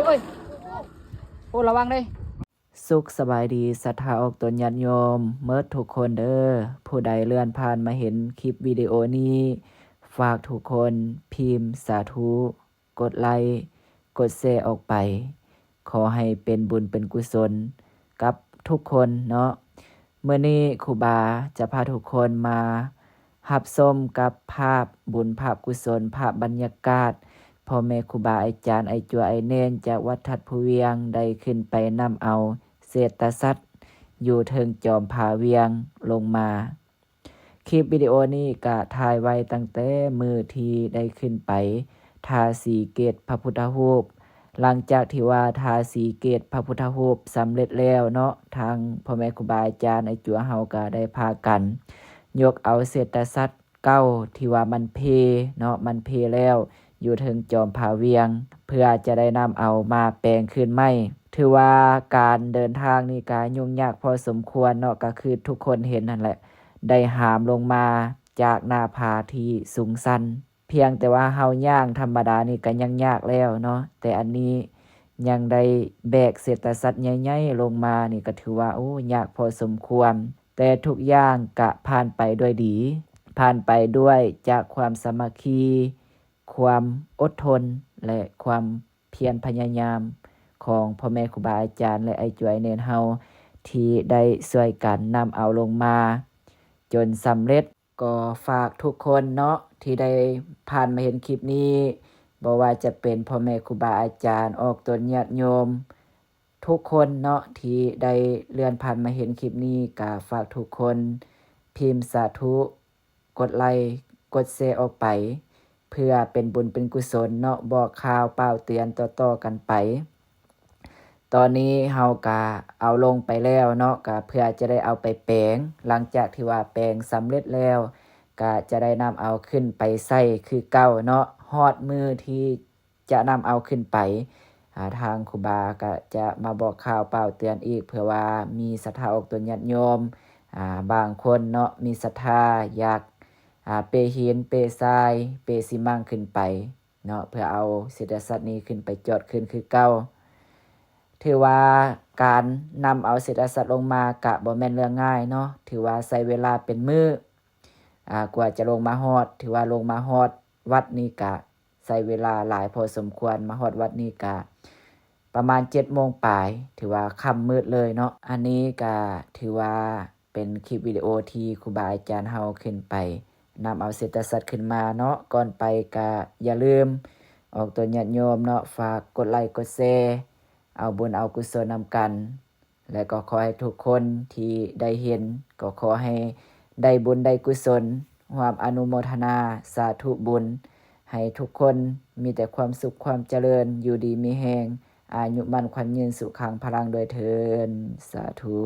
โอ้ยโอ้ระวังเลยสุขสบายดีศรัทธาออกตนญาติโยมเมิดทุกคนเด้อผู้ใดเลื่อนผ่านมาเห็นคลิปวิดีโอนี้ฝากทุกคนพิมพ์สาธุกดไลค์กดแชร์ออกไปขอให้เป็นบุญเป็นกุศลกับทุกคนเนาะเมื่อนี้ครูบาจะพาทุกคนมาหับส้มกับภาพบุญภาพกุศลภาพบรรยากาศพ่อแม่ครูบาอาจารย์ไอจัวไอเนนจากวัดทัดภูเวียงได้ขึ้นไปนำเอาเศรษฐสัตว์อยู่เทิงจอมผาเวียงลงมาคลิปวิดีโอนี้ก็ถ่ายไว้ตั้งแต่มือที่ได้ขึ้นไปทาสีเกตพระพุทธรูปหลังจากที่ว่าทาสีเกตพระพุทธรูปสำเร็จแล้วเนาะทางพ่อแม่ครูบาอาจารย์ไอจัวเฮาก็ได้พากันยกเอาเศรษฐสัตว์เก้าที่ว่ามันเพเนาะมันเพแล้วอยู่เทิงจอมผาเวียงเพื่อจะได้นำเอามาแปลงคืนใหม่ถือว่าการเดินทางนี่ก็ยุ่งยากพอสมควรเนาะก็คือทุกคนเห็นนั่นแหละได้หามลงมาจากหน้าผาที่สูงชันเพียงแต่ว่าเฮาย่างธรรมดานี่ก็ยังยากแล้วเนาะแต่อันนี้ยังได้แบกเศรษฐสัตว์ใหญ่ๆลงมานี่ก็ถือว่าโอ้ยากพอสมควรแต่ทุกอย่างก็ผ่านไปด้วยดีผ่านไปด้วยจากความสามัคคีความอดทนและความเพียรพยายามของพ่อแม่ครูบาอาจารย์และไอจวยเนนเฮาที่ได้ช่วยกันนำเอาลงมาจนสำเร็จก็ฝากทุกคนเนาะที่ได้ผ่านมาเห็นคลิปนี้บ่ว่าจะเป็นพ่อแม่ครูบาอาจารย์ออกตนญาติโยมทุกคนเนาะที่ได้เลื่อนผ่านมาเห็นคลิปนี้ก็ฝากทุกคนพิมพ์สาธุกดไลค์กดแชร์ออกไปเพื่อเป็นบุญเป็นกุศลเนาะบอกข่าวเปล่าเตือนต่อๆกันไปตอนนี้เฮาก็เอาลงไปแล้วเนาะก็เพื่อจะได้เอาไปแปลงหลังจากที่ว่าแปลงสำเร็จแล้วก็จะได้นำเอาขึ้นไปใส่คือเก่าเนาะฮอดมือที่จะนำเอาขึ้นไปทางครูบาก็จะมาบอกข่าวเปล่าเตือนอีกเผื่อว่ามีศรัทธาออกตนญาติโยมบางคนเนาะมีศรัทธาอยากเปหินเปทรายเปซีมังขึ้นไปเนาะเพื่อเอาเศรษฐสัตว์นี้ขึ้นไปจอดขึ้นคือเก่าถือว่าการนำเอาเศรษฐสัตว์ลงมากะบ่แม่นเรื่องง่ายเนาะถือว่าใช้เวลาเป็นมื้อกว่าจะลงมาฮอดถือว่าลงมาฮอดวัดนี้กะใช้เวลาหลายพอสมควรมาฮอดวัดนี้กะประมาณ 7:00 นปลายถือว่าค่ำมืดเลยเนาะอันนี้ก็ถือว่าเป็นคลิปวิดีโอที่ครูบาอาจารย์เฮาขึ้นไปนำเอาเศรษฐสัตว์ขึ้นมาเนาะก่อนไปก็อย่าลืมออกตนญาติโยมเนาะฝากกดไลค์กดแชร์เอาบุญเอากุศลนำกันและก็ขอให้ทุกคนที่ได้เห็นก็ขอให้ได้บุญได้กุศลร่วมอนุโมทนาสาธุบุญให้ทุกคนมีแต่ความสุขความเจริญอยู่ดีมีแรงอายุมั่นขวัญยืนสุขังพลังโดยเถิดสาธุ